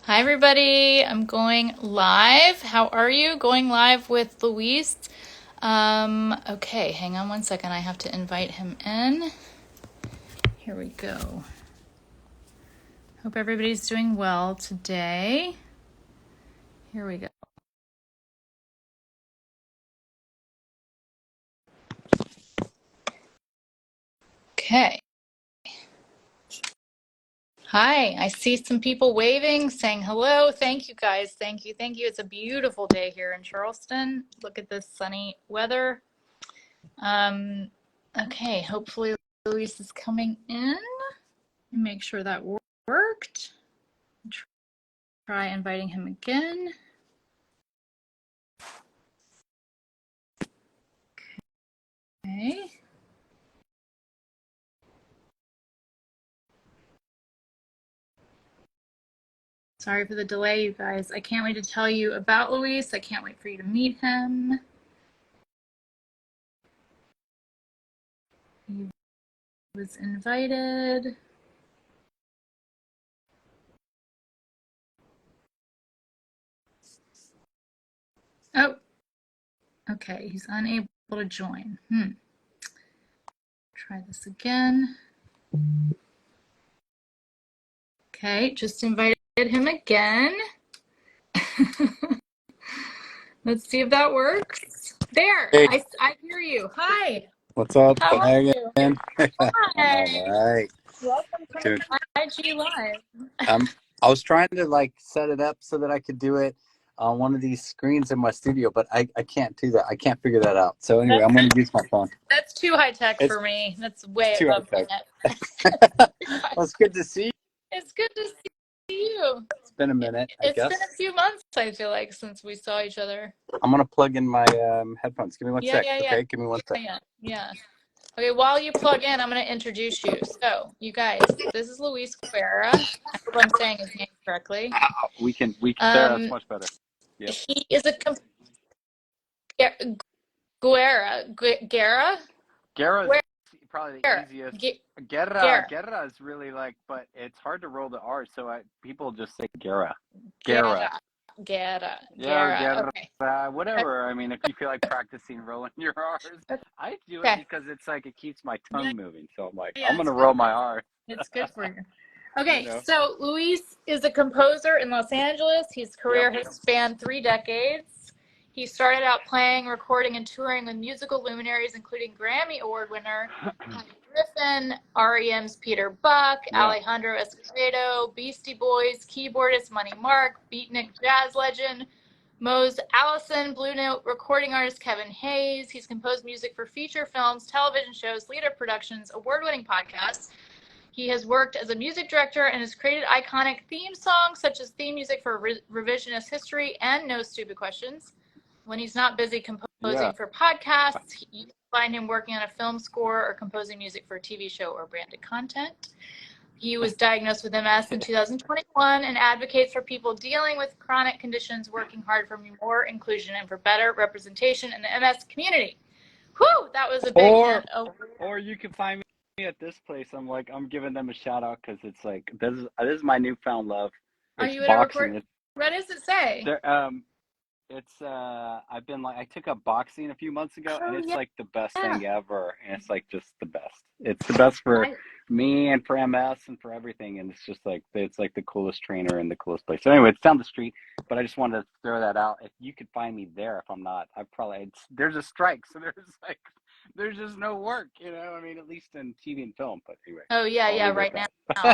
Hi, everybody. I'm going live. How are you? Going live with Luis. Okay, hang on one second. I have to invite him in. Here we go. Hope everybody's doing well today. Here we go. Okay. Hi, I see some people waving, saying hello. Thank you, guys. Thank you. Thank you. It's a beautiful day here in Charleston. Look at this sunny weather. Okay, hopefully Luis is coming in. Make sure that worked. Try inviting him again. Okay. Sorry for the delay, you guys. I can't wait to tell you about Luis. I can't wait for you to meet him. He was invited. Oh, okay. He's unable to join. Try this again. Okay, just invited him again. Let's see if that works. There, Hey, I hear you. Hi. what's up? How are Hi you? again. Hi. All right. Welcome to Dude, IG Live. I was trying to set it up so that I could do it on one of these screens in my studio, but I can't do that. I can't figure that out. So anyway, I'm going to use my phone. That's too high tech It's for me. That's way too above my high net. tech. Well, it's good to see you. It's good to see you. It's been a minute, I It's been guess. a few months, I feel like, since we saw each other. I'm going to plug in my headphones. Give me one Yeah, sec, yeah, yeah, okay? Give me one sec. yeah. Okay, while you plug in, I'm going to introduce you. So, you guys, this is Luis Guerra. I hope I'm saying his name correctly. We can there, that's much better. Yep. He is a Guerra. Guerra? Guerra's probably the Guerra. easiest. Guerra. Guerra is really but it's hard to roll the R, so people just say Guerra. Guerra. Yeah, Guerra. Okay. whatever. I mean, if you feel like practicing rolling your R's, I do it Okay. because it's it keeps my tongue moving. So I'm like, Yeah, I'm gonna roll my R. it's good for you. Okay, You know. so Luis is a composer in Los Angeles. His career has spanned 3 decades. He started out playing, recording, and touring with musical luminaries, including Grammy Award winner Patty Griffin, REM's Peter Buck, Alejandro Escovedo, Beastie Boys, keyboardist Money Mark, beatnik jazz legend Mose Allison, Blue Note recording artist Kevin Hayes. He's composed music for feature films, television shows, Lita Productions, award-winning podcasts. He has worked as a music director and has created iconic theme songs such as theme music for Revisionist History and No Stupid Questions. When he's not busy composing for podcasts, you can find him working on a film score or composing music for a TV show or branded content. He was diagnosed with MS in 2021 and advocates for people dealing with chronic conditions, working hard for more inclusion and for better representation in the MS community. Whew, that was a big hit. Or you can find me at this place. I'm giving them a shout out because it's this is my newfound love. Are It's you at a boxing. record? What does it say? It's I've been I took up boxing a few months ago, and it's the best thing ever, and it's just the best. It's the best for me and for MS and for everything, and it's just it's the coolest trainer and the coolest place. So anyway, it's down the street, but I just wanted to throw that out. If you could find me there, if I'm not, there's a strike, so there's just no work, I mean, at least in TV and film, but anyway. Oh yeah, right now.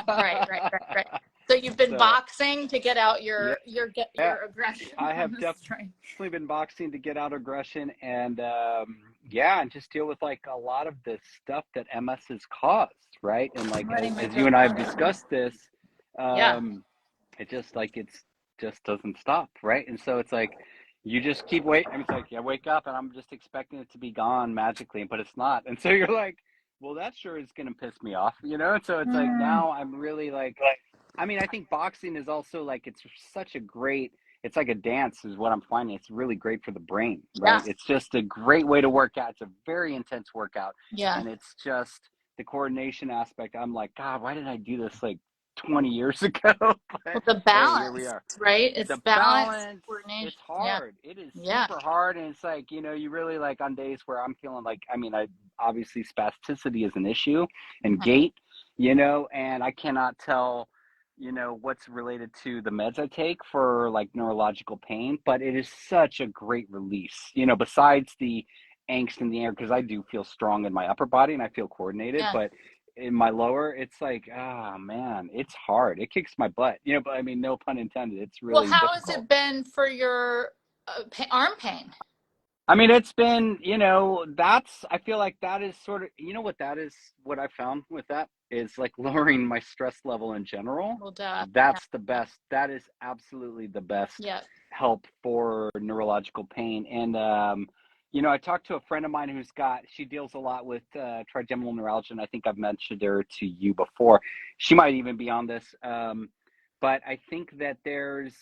Right. So you've been boxing to get out your aggression. I have definitely been boxing to get out aggression and and just deal with a lot of the stuff that MS has caused, right? And as you and I have discussed this, it just doesn't stop, right? And so it's you just keep waiting. It's I wake up and I'm just expecting it to be gone magically, but it's not. And so you're well, that sure is going to piss me off, And so it's now I'm really I mean, I think boxing is also it's such a great, it's like a dance is what I'm finding. It's really great for the brain, right? Yeah. It's just a great way to work out. It's a very intense workout. Yeah. And it's just the coordination aspect. I'm God, why did I do this 20 years ago. But Well, the hey, here we balance, are. right? It's The balance, balance, coordination. it's Yeah. hard. It is Yeah. super hard. And it's like, you really like on days where I'm feeling like, I mean, I obviously spasticity is an issue and gait, and I cannot tell, what's related to the meds I take for like neurological pain, but it is such a great release, besides the angst in the air, because I do feel strong in my upper body and I feel coordinated, Yeah. but in my lower, it's like, man, it's hard. It kicks my butt, but I mean, no pun intended. It's Well, really how has difficult. it been for your arm pain? I mean, it's been, I feel like that is sort of, what that is, what I found with that is like lowering my stress level in general. Well, duh. That's the best. That is absolutely the best Yeah. help for neurological pain. And, I talked to a friend of mine she deals a lot with trigeminal neuralgia, and I think I've mentioned her to you before. She might even be on this. But I think that there's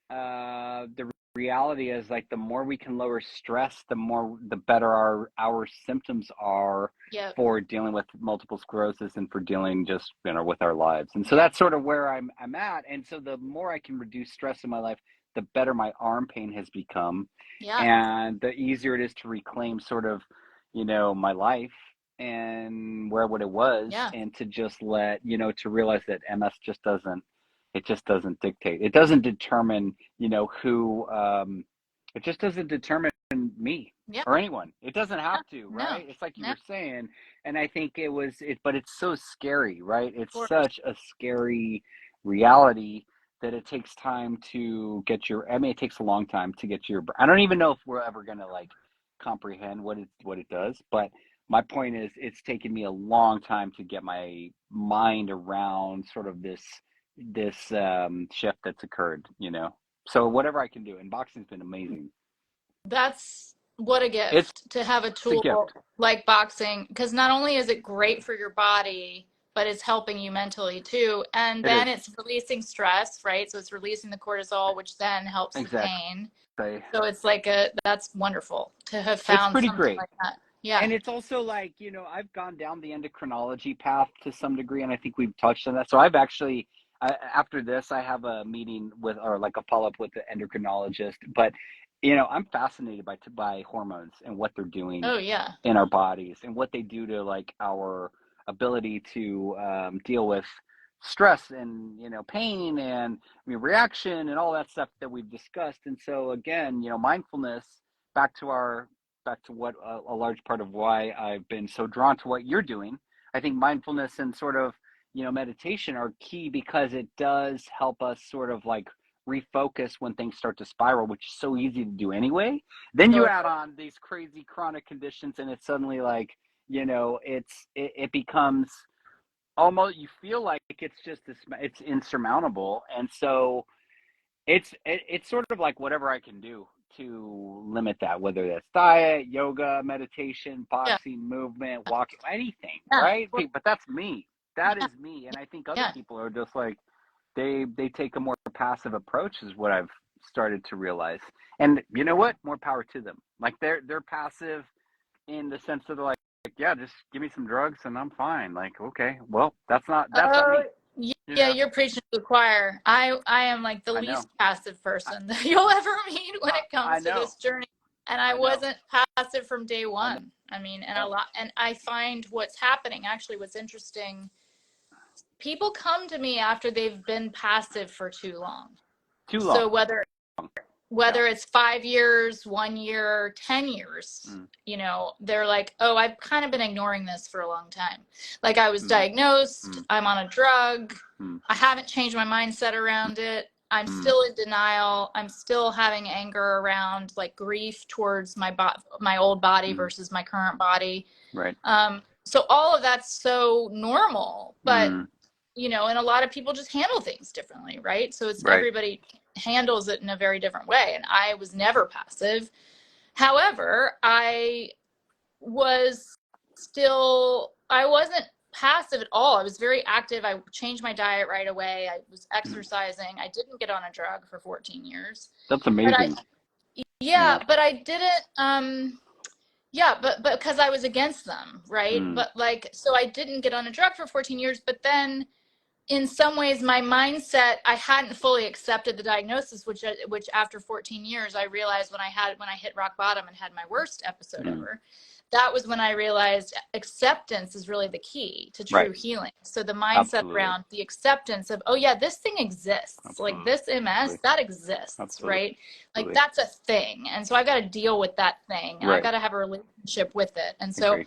the reality is like the more we can lower stress, the better our symptoms are for dealing with multiple sclerosis and for dealing just with our lives. And so that's sort of where I'm at. And so the more I can reduce stress in my life, the better my arm pain has become. And the easier it is to reclaim sort of, my life and where what it was, and to just let, to realize that MS just doesn't dictate. It doesn't determine, who, it just doesn't determine me or anyone. It doesn't have to, right? It's like you were saying. And I think but it's so scary, right? It's such a scary reality that it takes time to get it takes a long time to get I don't even know if we're ever going to like comprehend what it does, but my point is it's taken me a long time to get my mind around sort of this shift that's occurred, so whatever I can do, and boxing's been amazing. That's what a gift to have a tool like boxing, because not only is it great for your body, but it's helping you mentally too. And then it's releasing stress, right? So it's releasing the cortisol, which then helps the pain. So it's like that's wonderful to have found something great like that. Yeah. And it's also like, I've gone down the endocrinology path to some degree, and I think we've touched on that. So I've actually, after this, I have a meeting or like a follow-up with the endocrinologist. But, I'm fascinated by hormones and what they're doing in our bodies and what they do to like our ability to deal with stress and, pain and reaction and all that stuff that we've discussed. And so again, mindfulness, back to what a large part of why I've been so drawn to what you're doing. I think mindfulness and sort of, meditation are key, because it does help us sort of like refocus when things start to spiral, which is so easy to do anyway. Then you add on these crazy chronic conditions, and it's suddenly like, it becomes almost, you feel like it's just it's insurmountable. And so it's sort of like whatever I can do to limit that, whether that's diet, yoga, meditation, boxing, movement, walking, anything, right? But that's me. That is me. And I think other people are just like, they take a more passive approach, is what I've started to realize. And you know what? More power to them. Like they're passive in the sense that they're like, yeah, just give me some drugs and I'm fine. Like, okay, well, that's not me. Yeah, you're preaching to the choir. I am like the least passive person that you'll ever meet when it comes to this journey. And I wasn't passive from day one. I mean, and I find what's happening, actually what's interesting, people come to me after they've been passive for too long. So whether it's 5 years, 1 year, 10 years, they're like, oh, I've kind of been ignoring this for a long time. Like I was diagnosed, I'm on a drug, I haven't changed my mindset around it. I'm still in denial. I'm still having anger around like grief towards my old body versus my current body. Right. So all of that's so normal, but and a lot of people just handle things differently, right? So it's everybody handles it in a very different way. And I was never passive. However, I wasn't passive at all. I was very active. I changed my diet right away. I was exercising. I didn't get on a drug for 14 years. That's amazing. But I didn't, but because I was against them, right? But like, so I didn't get on a drug for 14 years, but then in some ways my mindset, I hadn't fully accepted the diagnosis, which after 14 years I realized when I hit rock bottom and had my worst episode ever, that was when I realized acceptance is really the key to true healing. So the mindset around the acceptance of, oh yeah, this thing exists, like this MS, that exists, right? Like that's a thing. And so I've got to deal with that thing, and I've got to have a relationship with it. And so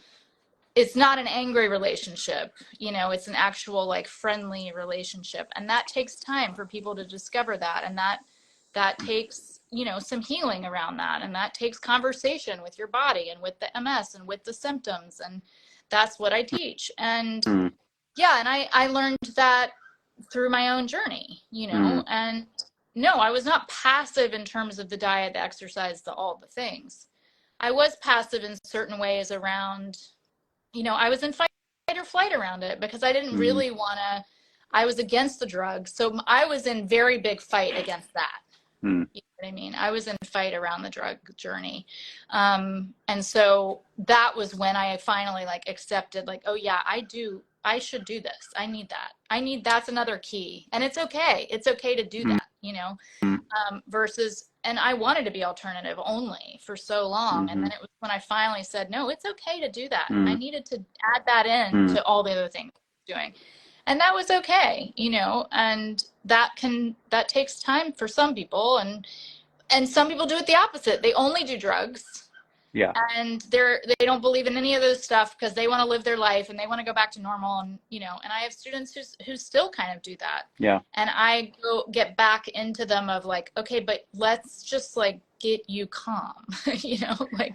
it's not an angry relationship, you know, it's an actual like friendly relationship. And that takes time for people to discover that. And that takes, you know, some healing around that. And that takes conversation with your body and with the MS and with the symptoms. And that's what I teach. And yeah, and I learned that through my own journey, you know, and no, I was not passive in terms of the diet, the exercise, all the things. I was passive in certain ways around, you know, I was in fight or flight around it because I didn't really want to, I was against the drugs. So I was in very big fight against that. You know what I mean? I was in fight around the drug journey. And so that was when I finally like accepted like, oh yeah, I should do this. I need that. That's another key. And it's okay. It's okay to do that, you know, versus, and I wanted to be alternative only for so long. And then it was when I finally said, no, it's okay to do that. I needed to add that in to all the other things I was doing. And that was okay, you know, and that takes time for some people, and some people do it the opposite. They only do drugs. Yeah. And they don't believe in any of this stuff because they want to live their life and they want to go back to normal. And, you know, and I have students who still kind of do that. Yeah. And I get back into them of like, okay, but let's just like get you calm, you know, like.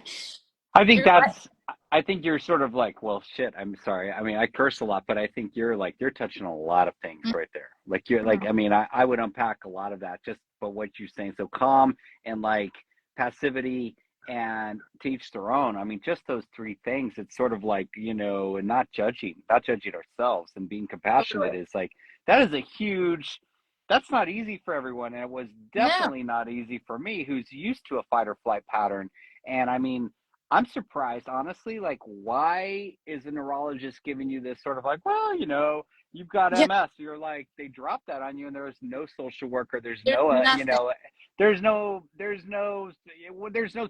I think you're sort of like, well, shit, I'm sorry. I mean, I curse a lot, but I think you're touching on a lot of things right there. Like you're like, I mean, I would unpack a lot of that just for what you're saying. So calm and like passivity and teach their own. I mean, just those three things, it's sort of like, you know, and not judging ourselves and being compassionate is like, that is a huge, that's not easy for everyone. And it was definitely not easy for me, who's used to a fight or flight pattern. And I mean, I'm surprised, honestly, like, why is a neurologist giving you this sort of like, well, you know, you've got MS. You're like, they dropped that on you and there's no social worker. There's no, you know, there's no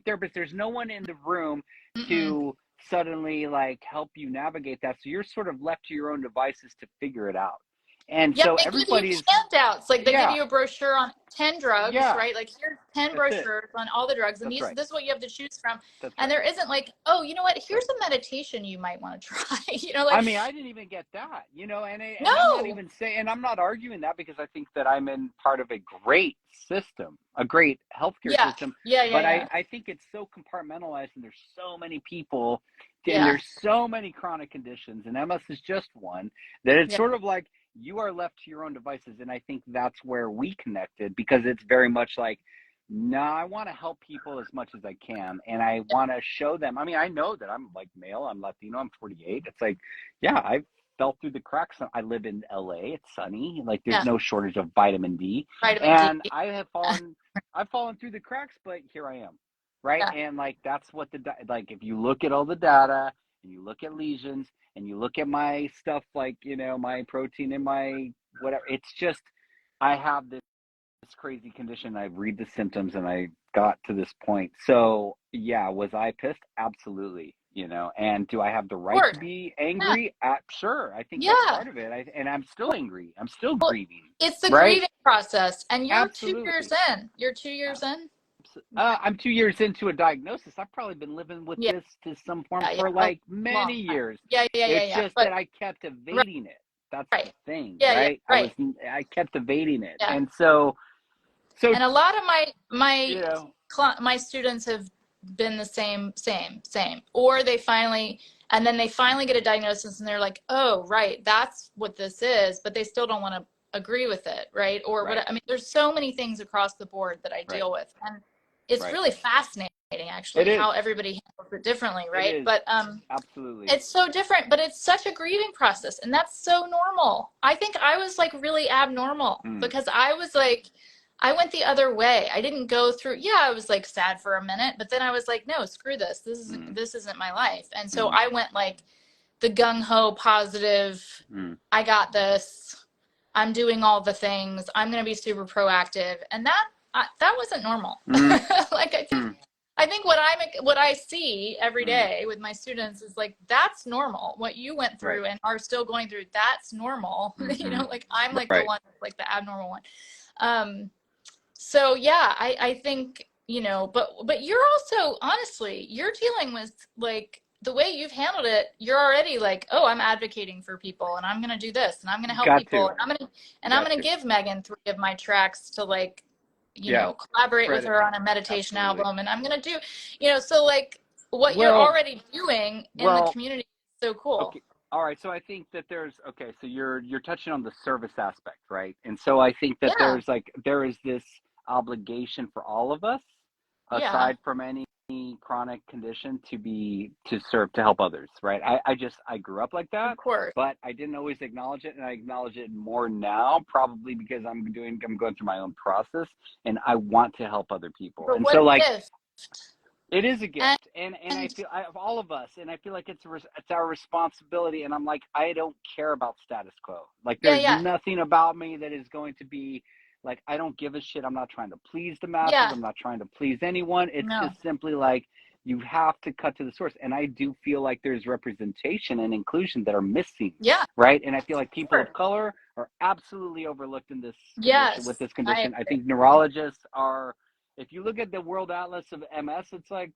therapist. There's no one in the room to suddenly like help you navigate that. So you're sort of left to your own devices to figure it out. And so everybody's handouts, like they give you a brochure on 10 drugs, right? Like here's 10 brochures on all the drugs, and this is what you have to choose from. And there isn't like, oh, you know what? Here's a meditation you might want to try. You know, like I mean, I didn't even get that. You know, and I'm not even saying, and I'm not arguing that because I think that I'm in part of a great system, a great healthcare system. But I think it's so compartmentalized, and there's so many people, and there's so many chronic conditions, and MS is just one, that it's sort of like, you are left to your own devices. And I think that's where we connected, because it's very much like, no, I want to help people as much as I can. And I want to show them, I mean, I know that I'm like male, I'm Latino, I'm 48. It's like, yeah, I fell through the cracks. I live in LA. It's sunny. Like there's no shortage of vitamin D. And I've fallen through the cracks, but here I am. Right. Yeah. And like, that's what like, if you look at all the data and you look at lesions, and you look at my stuff, like, you know, my protein and my whatever, it's just, I have this crazy condition. I read the symptoms and I got to this point. So yeah, was I pissed? Absolutely. You know, and do I have the right to be angry? Sure. I think that's part of it. And I'm still angry. I'm still grieving. It's the grieving process. And you're 2 years in. You're 2 years in? I'm 2 years into a diagnosis. I've probably been living with this to some form for like many years. It's just that I kept evading it. That's the thing, right? I kept evading it, and so. And a lot of my students have been the same, or they finally get a diagnosis and they're like, oh, right, that's what this is, but they still don't want to agree with it, right? Or what? I mean, there's so many things across the board that I deal with, and it's really fascinating, actually, how everybody handles it differently, right? But absolutely, it's so different, but it's such a grieving process, and that's so normal. I think I was like really abnormal because I was like, I went the other way. I didn't go through. Yeah, I was like sad for a minute, but then I was like, no, screw this. This isn't my life. And so I went like the gung ho positive. I got this. I'm doing all the things. I'm going to be super proactive. And that wasn't normal. Mm, Like mm, I think what I see every mm, day with my students is like that's normal. What you went right. through and are still going through, that's normal. You Hmm. know, like I'm like the Right. one like the abnormal one. Um, so yeah, I think, you know, but you're also honestly, you're dealing with like the way you've handled it, you're already like, oh, I'm advocating for people and I'm gonna do this and I'm gonna help Got people to. and I'm Got gonna to. give Megan 3 of my tracks to like, you Yeah. know, collaborate with Spread it. her on a meditation Absolutely. album and I'm gonna do, you know, so like what you're Well, already doing in the well, community is so cool. okay. All right. So I think that there's okay, so you're touching on the service aspect, right? And so I think that Yeah, there is this obligation for all of us, yeah, aside from any chronic condition, to serve to help others, right? I grew up like of that, course. but I didn't always acknowledge it, and I acknowledge it more now, probably because I'm going through my own process, and I want to help other people. But And what so a like gift. it is a And, gift, and I and feel of all of us, and I feel like it's our responsibility. And I'm like, I don't care about status quo. Like, yeah, there's yeah, nothing about me that is going to be like, I don't give a shit. I'm not trying to please the masses. yeah, I'm not trying to please anyone. It's no, just simply like you have to cut to the source. And I do feel like there's representation and inclusion that are missing, yeah, right? And I feel like people of sure. color are absolutely overlooked in this condition. With Yes, this I condition, I agree. think neurologists are, if you look at the World Atlas of MS, it's like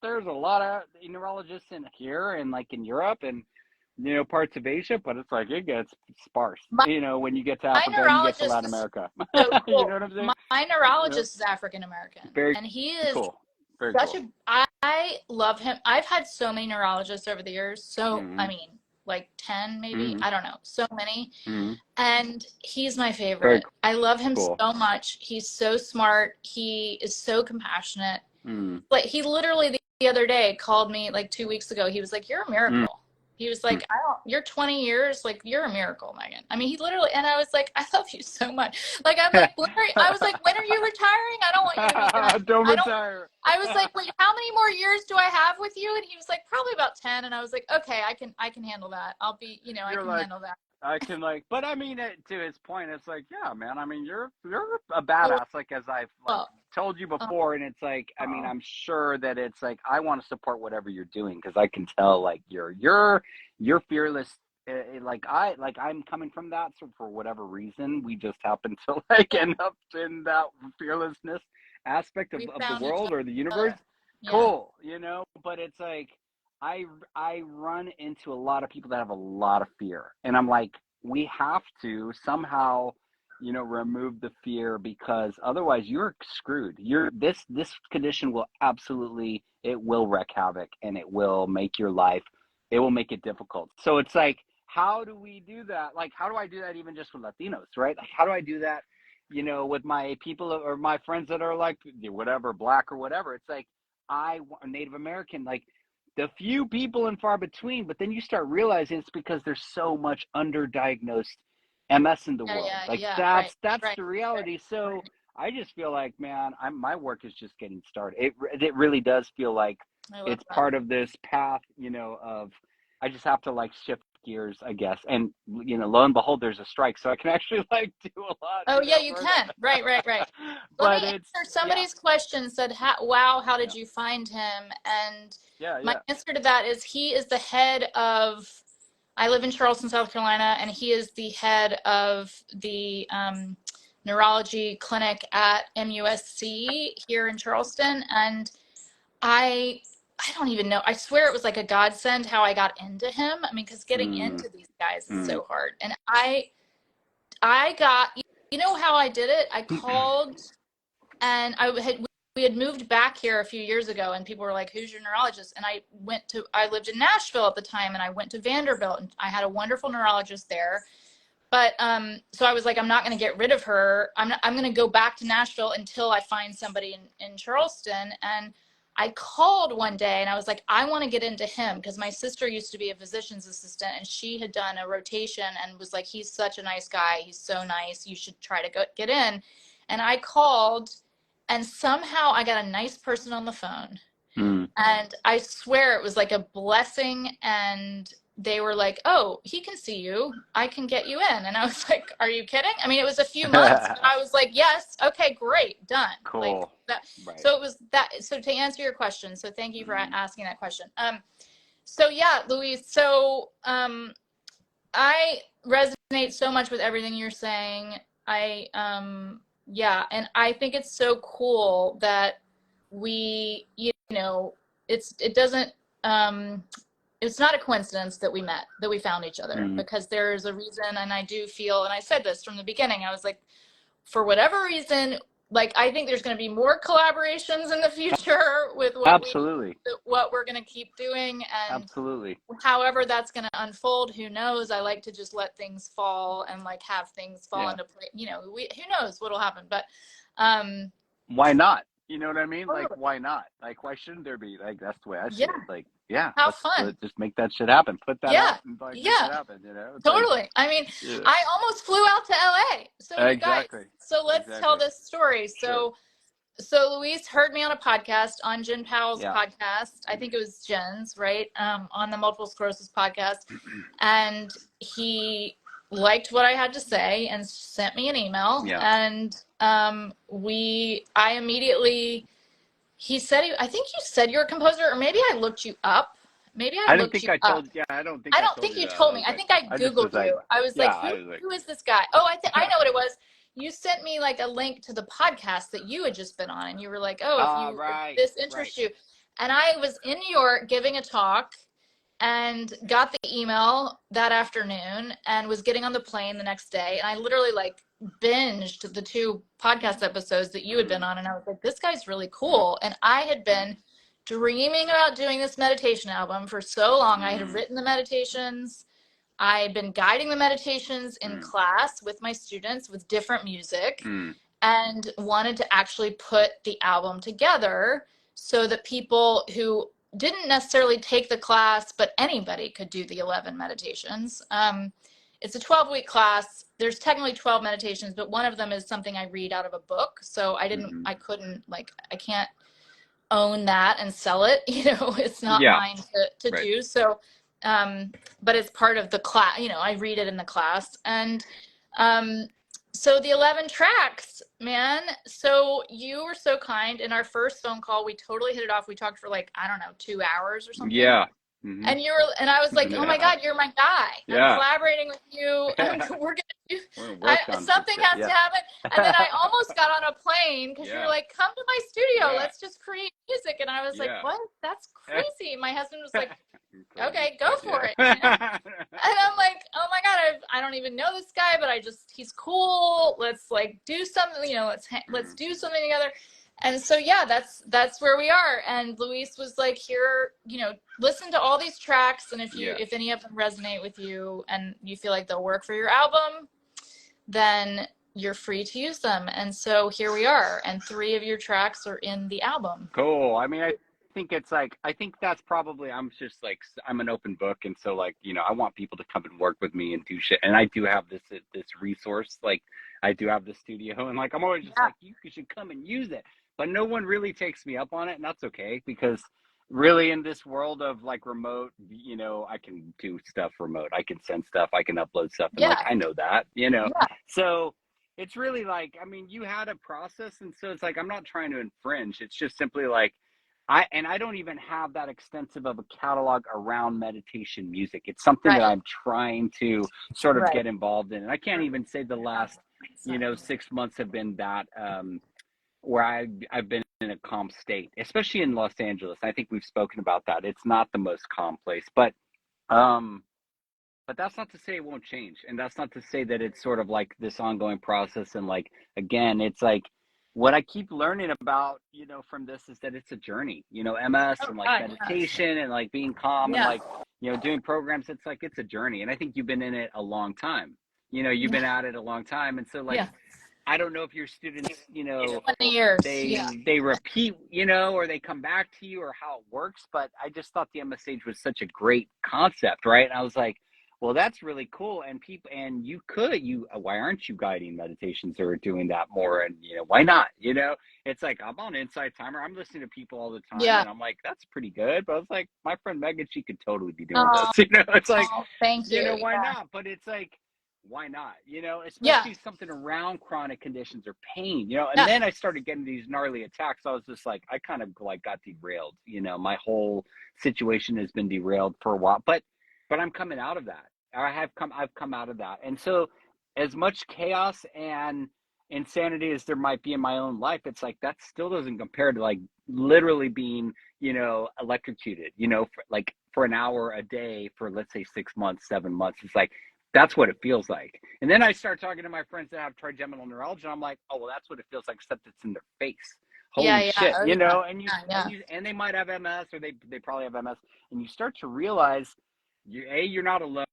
there's a lot of neurologists in here and like in Europe and parts of Asia, but it's like it gets sparse. My, When you get to my Africa and you get to neurologist Latin is America, so you know cool. what I'm saying? My You know, neurologist is African American, very and he is cool, very such cool. a. I love him. I've had so many neurologists over the years. So I Mm-hmm. mean, like 10 maybe. Mm-hmm. I don't know. So many. Mm-hmm. And he's my Very favorite. I love him cool. so much. He's so smart. He is so compassionate. Mm-hmm. Like he literally the other day called me like 2 weeks ago. He was like, "You're a miracle." He was like, "I don't. You're 20 years. Like you're a miracle, Megan." I mean, he literally. And I was like, "I love you so much." Like I'm like, I was like, "When are you retiring? I don't want you to be done. Don't I don't." retire. I was like, "Wait, how many more years do I have with you?" And he was like, "Probably about 10." And I was like, "Okay, I can handle that. I'll be, you know, I You're can like, handle that." I can but I mean, to his point, it's like, yeah, man. I mean, you're a badass. Like as I've like Well, told you oh, before, and it's like, I mean, oh, I'm sure that it's like I want to support whatever you're doing because I can tell like you're fearless. I'm coming from that, so for whatever reason, we just happen to like yeah, end up in that fearlessness aspect we of the found each world or the universe. other. Yeah. Cool, but it's like I I run into a lot of people that have a lot of fear, and I'm like, we have to somehow, remove the fear because otherwise you're screwed. This condition will absolutely it will wreak havoc and it will make your life. It will make it difficult. So it's like, how do we do that? Like, how do I do that even just with Latinos, right? Like, how do I do that? With my people or my friends that are like whatever, black or whatever. It's like Native American, like the few people and far between, but then you start realizing it's because there's so much underdiagnosed MS in the Yeah, world. yeah, Like yeah. that's Right, the right, reality. So right. I just feel like, man, my work is just getting started. It really does feel like I love it's that. part of this path, of I just have to like shift gears, I guess. And lo and behold, there's a strike, so I can actually like do a lot, Oh, yeah, you further. can. Right, right, right. Let me But it's answer yeah, somebody's question said, wow, how yeah, did you find him? And yeah, my yeah. answer to that is he is the head of, I live in Charleston, South Carolina, and he is the head of the neurology clinic at MUSC here in Charleston. And I I don't even know. I swear it was like a godsend how I got into him. I mean, because getting Mm, into these guys is mm. so hard. And I got, you know how I did it? I called and we had moved back here a few years ago and people were like, "Who's your neurologist?" And I lived in Nashville at the time and I went to Vanderbilt and I had a wonderful neurologist there. But so I was like, I'm not going to get rid of her. I'm going to go back to Nashville until I find somebody in Charleston. And I called one day and I was like, I want to get into him because my sister used to be a physician's assistant and she had done a rotation and was like, he's such a nice guy. He's so nice. You should try to get in. And I called and somehow I got a nice person on the phone. Mm, And I swear it was like a blessing and they were like, oh, he can see you. I can get you in. And I was like, are you kidding? I mean, it was a few months, but I was like, yes, okay, great, done. Like Cool. that. Right. So it was that. So to answer your question, so thank you for asking that question. So yeah, Louise, so I resonate so much with everything you're saying. Yeah, and I think it's so cool that we, it doesn't, it's not a coincidence that we met, that we found each other, because there's a reason. And I do feel, and I said this from the beginning, I was like, for whatever reason, like, I think there's going to be more collaborations in the future with what we're going to keep doing. And Absolutely. however that's going to unfold, who knows? I like to just let things fall and like have things fall into place. Who knows what'll happen, but why not? You know what I mean? Like, why not? Like, why shouldn't there be? Like, that's the way I see it. Like, how fun. Let's just make that shit happen. Put that out and like, make it happen, It's totally. Like, I mean, I almost flew out to LA. So you guys, so let's tell this story. So Luis heard me on a podcast, on Jen Powell's podcast. I think it was Jen's, right? On the Multiple Sclerosis podcast. And he liked what I had to say and sent me an email. And he said, I think you said you're a composer, or maybe I looked you up. Maybe I looked you up. I don't think you told me. I think I Googled you. I was like, who is this guy? Oh, I know what it was. You sent me like a link to the podcast that you had just been on, and you were like, oh, if this interests you. And I was in New York giving a talk and got the email that afternoon and was getting on the plane the next day. And I literally like binged the 2 podcast episodes that you had been on. And I was like, this guy's really cool. And I had been dreaming about doing this meditation album for so long. I had written the meditations. I had been guiding the meditations in class with my students with different music, and wanted to actually put the album together so that people who didn't necessarily take the class, but anybody could do the 11 meditations. It's a 12-week class. There's technically 12 meditations, but one of them is something I read out of a book. So I can't own that and sell it. It's not mine to do. So, but it's part of the class, I read it in the class. And so the 11 tracks, man. So you were so kind. In our first phone call, we totally hit it off. We talked for 2 hours or something. Yeah. And I was like, oh my God, you're my guy. I'm collaborating with you. We're going to do something has to happen. And then I almost got on a plane because you were like, come to my studio. Let's just create music. And I was like, what? That's crazy. My husband was like, okay, go for it. And I'm like, oh my God, I don't even know this guy, but he's cool. Let's do something, let's do something together. And so, that's where we are. And Luis was like, here, listen to all these tracks. And if any of them resonate with you and you feel like they'll work for your album, then you're free to use them. And so here we are. And 3 of your tracks are in the album. Cool. I mean, I think that's probably, I'm just like, I'm an open book. And so I want people to come and work with me and do shit. And I do have this resource. I do have the studio, and I'm always just like, you should come and use it. But no one really takes me up on it, and that's okay, because really in this world of remote, I can do stuff remote. I can send stuff, I can upload stuff, and I know that, So it's really you had a process, and so it's I'm not trying to infringe. It's just simply I don't even have that extensive of a catalog around meditation music. It's something that I'm trying to sort of get involved in. And I can't even say the last, 6 months have been that where I've been in a calm state, especially in Los Angeles. I think we've spoken about that. It's not the most calm place, but that's not to say it won't change. And that's not to say that it's sort of this ongoing process. And again, it's what I keep learning about, from this is that it's a journey, MS and meditation and being calm and doing programs. It's a journey. And I think you've been in it a long time. You've been at it a long time. And so I don't know if your students, 20 years. They repeat, or they come back to you or how it works. But I just thought the MSH was such a great concept, right? And I was like, Well, that's really cool. And people, and why aren't you guiding meditations or doing that more? And, why not? It's like, I'm on Insight Timer. I'm listening to people all the time. Yeah. And I'm like, that's pretty good. But I was like, my friend Megan, she could totally be doing Oh, this. It's like, thank you. why Yeah. not? But it's like, why not? Yeah. Especially something around chronic conditions or pain, and Yeah. then I started getting these gnarly attacks. I was just like, I kind of like got derailed. My whole situation has been derailed for a while, but I'm coming out of that. I've come out of that. And so as much chaos and insanity as there might be in my own life, it's like that still doesn't compare to like literally being, electrocuted, for an hour a day for, let's say, 6 months, 7 months. It's like, that's what it feels like. And then I start talking to my friends that have trigeminal neuralgia. I'm like, oh, well, that's what it feels like, except it's in their face. Holy shit, Oh, yeah. and they might have MS, or they probably have MS, and you start to realize, you're not alone,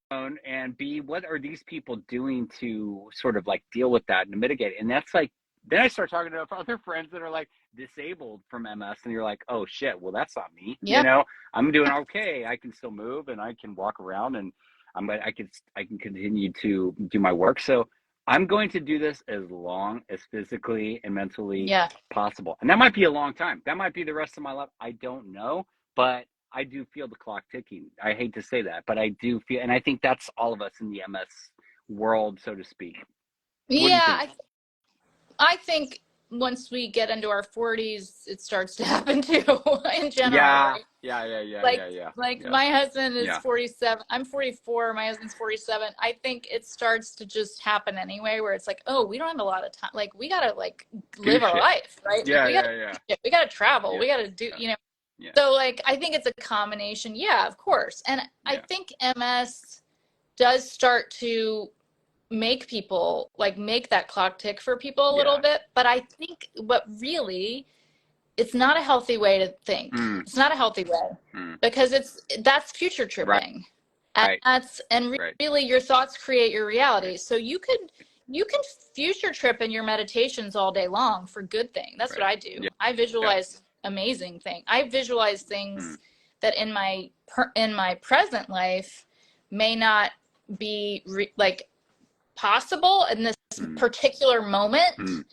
and B, what are these people doing to sort of like deal with that and to mitigate it? And that's like, then I start talking to other friends that are like disabled from MS, and you're like, oh shit, well, that's not me. Yeah. I'm doing okay. I can still move and I can walk around, and I can continue to do my work. So I'm going to do this as long as physically and mentally possible. And that might be a long time. That might be the rest of my life. I don't know, but I do feel the clock ticking. I hate to say that, but I do feel, and I think that's all of us in the MS world, so to speak. Yeah. I think once we get into our 40s, it starts to happen too, in general. Yeah. Right? Yeah. Like my husband is 47. I'm 44. My husband's 47. I think it starts to just happen anyway, where it's like, oh, we don't have a lot of time. Like, we gotta like live our life, right? Yeah, we gotta travel. Yeah. We gotta do, Yeah. So like, I think it's a combination. Yeah, of course. And I think MS does start to make people like make that clock tick for people a little bit. But I think really, it's not a healthy way to think. It's not a healthy way because that's future tripping. Right. And really your thoughts create your reality. So you can future trip in your meditations all day long for good things. That's what I do. Yeah. I visualize amazing things. I visualize things that in my present life may not be like possible in this particular moment.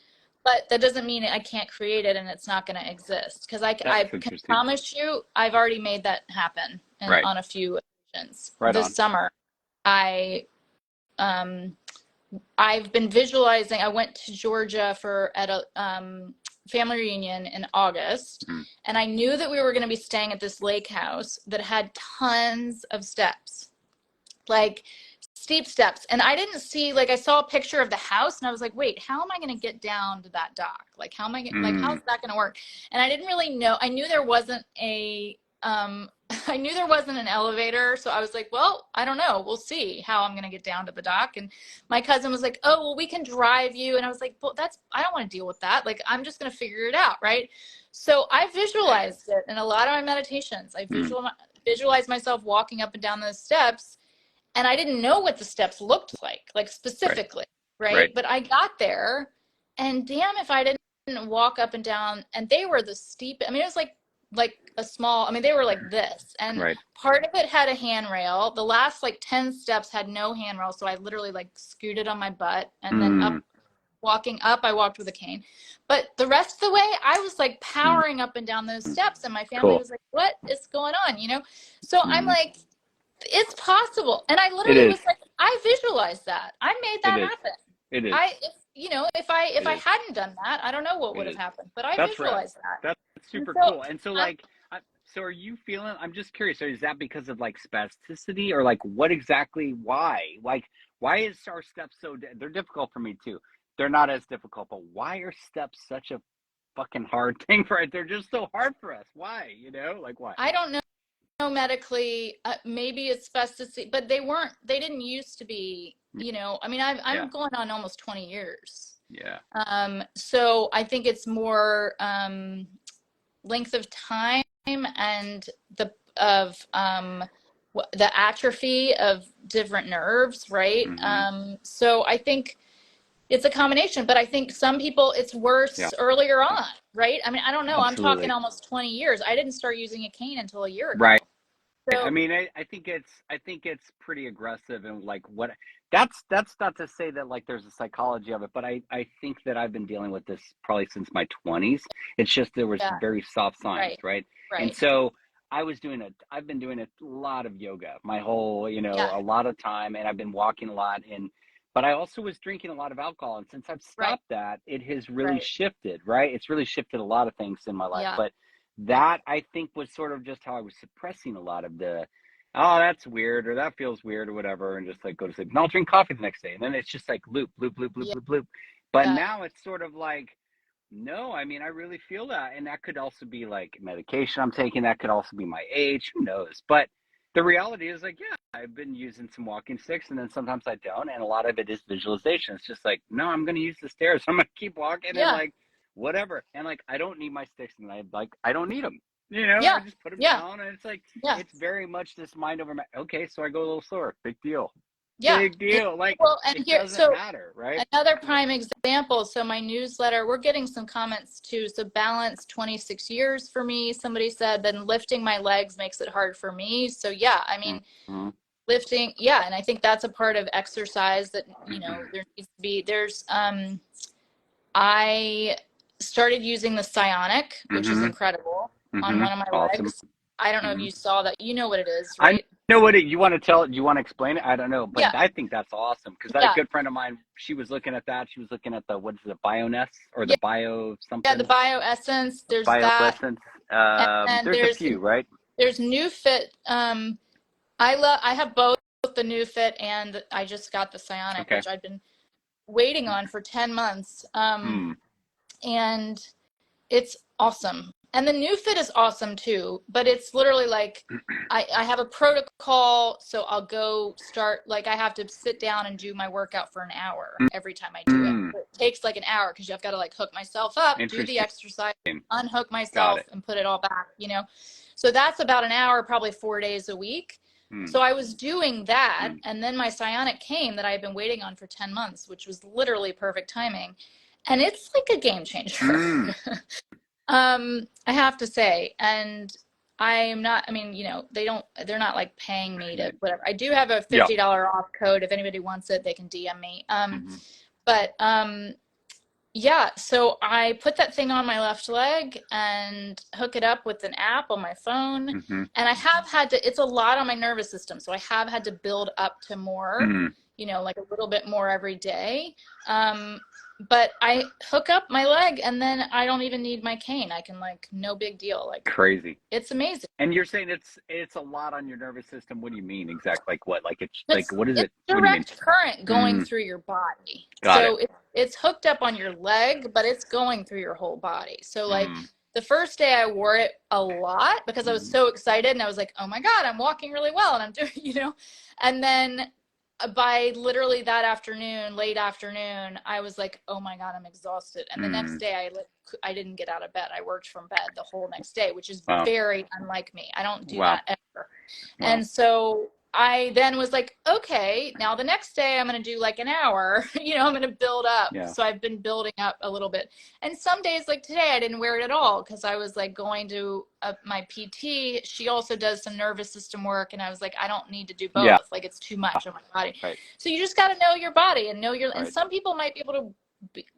But that doesn't mean I can't create it and it's not going to exist. Because I can promise you, I've already made that happen on a few occasions. This summer, I've been visualizing. I went to Georgia at a family reunion in August, and I knew that we were going to be staying at this lake house that had tons of steps, like steep steps. And I didn't see, like, I saw a picture of the house and I was like, wait, how am I going to get down to that dock? Like, how am I like, how's that going to work? And I didn't really know. I knew there wasn't an elevator. So I was like, well, I don't know. We'll see how I'm going to get down to the dock. And my cousin was like, oh, well, we can drive you. And I was like, well, I don't want to deal with that. Like, I'm just going to figure it out. Right. So I visualized it in a lot of my meditations. I visualized myself walking up and down those steps. And I didn't know what the steps looked like specifically, right? But I got there, and damn if I didn't walk up and down, and they were the steep. I mean, it was like a small, I mean, they were like this, and part of it had a handrail. The last like 10 steps had no handrail, so I literally like scooted on my butt, and then walking up, I walked with a cane. But the rest of the way, I was like powering up and down those steps, and my family was like, what is going on, So I'm like, it's possible. And I literally was like, I visualized that. I made that happen. It is. If I hadn't done that, I don't know what would have happened. But I visualized that. That's super cool. And so so are you feeling, I'm just curious, so is that because of like spasticity, or like what exactly, why? Like, why is our steps they're difficult for me too. They're not as difficult, but why are steps such a fucking hard thing for it? They're just so hard for us. Why? Like why? I don't know. Medically, maybe it's spasticity, but they didn't used to be, I mean, I'm going on almost 20 years. So I think it's more length of time and the atrophy of different nerves, right? So I think it's a combination, but I think some people it's worse earlier on, right? I mean, I don't know. Absolutely. I'm talking almost 20 years. I didn't start using a cane until a year ago. Right. So I mean, I think it's pretty aggressive and like what that's not to say that like there's a psychology of it, but I think that I've been dealing with this probably since my 20s. It's just there was yeah, very soft signs, right, right? And right. so I've been doing a lot of yoga my whole, Yeah, a lot of time, and I've been walking a lot, and but I also was drinking a lot of alcohol, and since I've right, stopped that, it has really right. shifted, right? It's really shifted a lot of things in my life, Yeah, but that I think was sort of just how I was suppressing a lot of the, oh, that's weird, or that feels weird, or whatever, and just like go to sleep. And I'll drink coffee the next day, and then it's just like loop, loop, loop, loop, yeah, loop, loop. But yeah, now it's sort of like, no, I mean, I really feel that, and that could also be like medication I'm taking. That could also be my age. Who knows? But the reality is like, yeah, I've been using some walking sticks, and then sometimes I don't, and a lot of it is visualization. It's just like, no, I'm going to use the stairs. I'm going to keep walking, and yeah, like whatever, and like I don't need my sticks, and I don't need them. I yeah, just put them yeah, down, and it's like yeah, it's very much this mind over matter. Okay, so I go a little slower. Big deal. yeah. Big deal. Like Well, and it here, doesn't so matter, right? another prime example. So my newsletter, we're getting some comments too. So balance 26 years for me. Somebody said, then lifting my legs makes it hard for me. So yeah, I mean, Mm-hmm. lifting, yeah, and I think that's a part of exercise that, there needs to be. I started using the Psionic, which is Mm-hmm. incredible, on Mm-hmm. one of my Awesome. legs. I don't know if Mm-hmm. you saw that. You know what it is, I right? know what you want to tell. Do you want to explain it? I don't know, but Yeah, I think that's awesome because a yeah, good friend of mine, she was looking at that. She was looking at the what is it, Bioness or the yeah, Bio yeah. The something, Bioessence, there's Bio that, Essence. and then There's a few, right? there's New Fit. I have both the New Fit and I just got the Psionic, Okay. which I've been waiting on for 10 months. Hmm. And it's awesome. And the New Fit is awesome too, but it's literally like I have a protocol, so I'll go start, like I have to sit down and do my workout for an hour every time I do it. Hmm. It takes like an hour because I've got to like hook myself up, do the Interesting. exercise, unhook Got myself, it. and put it all back. So that's about an hour, probably 4 days a week. Hmm. So I was doing that, Hmm. and then my Psionic came that I had been waiting on for 10 months, which was literally perfect timing. And it's like a game changer. Hmm. I have to say, and I'm not, I mean, they're not like paying me to whatever. I do have a Yeah. $50 off code. If anybody wants it, they can DM me. Mm-hmm. But yeah, so I put that thing on my left leg and hook it up with an app on my phone. Mm-hmm. And I have had to, it's a lot on my nervous system. So I have had to build up to more, Hmm. like a little bit more every day. But I hook up my leg and then I don't even need my cane. I can like, no big deal. Like Crazy. it's amazing. And you're saying it's a lot on your nervous system. What do you mean exactly? Like what? Like it's like It's what is it's it? What do you mean? direct current going through your body. Got it. So it's hooked up on your leg, but it's going through your whole body. So like Mm. the first day I wore it a lot because I was so excited and I was like, oh my God, I'm walking really well and I'm doing. And then by literally that afternoon, late afternoon, I was like, oh my God, I'm exhausted. And the next day I didn't get out of bed. I worked from bed the whole next day, which is Wow. very unlike me. I don't do Wow. that ever. Wow. And so I then was like, okay, now the next day I'm going to do like an hour, I'm going to build up. Yeah. So I've been building up a little bit. And some days like today, I didn't wear it at all because I was like going to my PT. She also does some nervous system work. And I was like, I don't need to do both. Yeah. Like it's too much on my body. Right. So you just got to know your body and know Right. and some people might be able to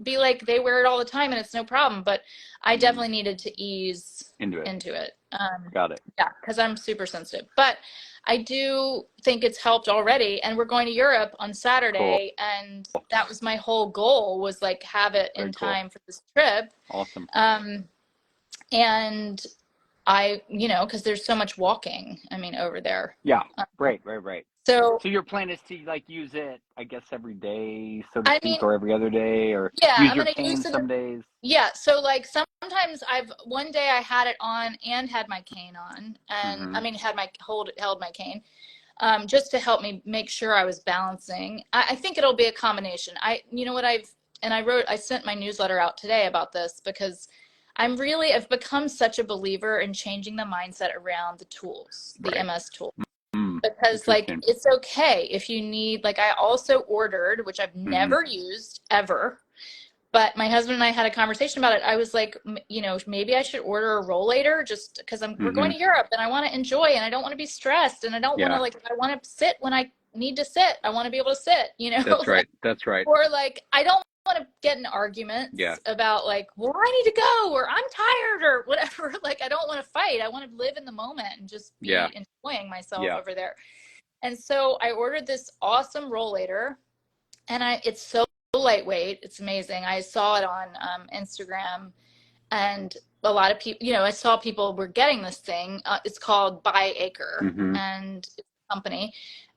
be like, they wear it all the time and it's no problem. But I definitely needed to ease into it. Got it. Yeah, because I'm super sensitive. But I do think it's helped already. And we're going to Europe on Saturday. Cool. And that was my whole goal was like have it in time for this trip. Awesome. And because there's so much walking, over there. Yeah. Right. So your plan is to like use it, I guess, every day, so to I speak, mean, or every other day, or yeah, use I'm your gonna cane use it. some days. Yeah, so like sometimes one day I had it on and had my cane on, and had held my cane, just to help me make sure I was balancing. I think it'll be a combination. I sent my newsletter out today about this because I've become such a believer in changing the mindset around the tools, the MS tool. Because like it's okay if you need, like I also ordered, which I've never used ever, But my husband and I had a conversation about it. I was like, maybe I should order a rollator just because we're going Mm-hmm. to Europe and I want to enjoy and I don't want to be stressed and I don't want to Yeah, like, I want to sit when I need to sit. I want to be able to sit, that's like, right. That's right. or like, I don't want to get in Yeah. arguments about like, well, I need to go or I'm tired or whatever. Like, I don't want to fight. I want to live in the moment and just Yeah. be enjoying myself Yeah. over there. And so I ordered this awesome rollator and it's so lightweight. It's amazing. I saw it on Instagram, and a lot of people, I saw people were getting this thing. It's called By Acre, Mm-hmm. and it's a company,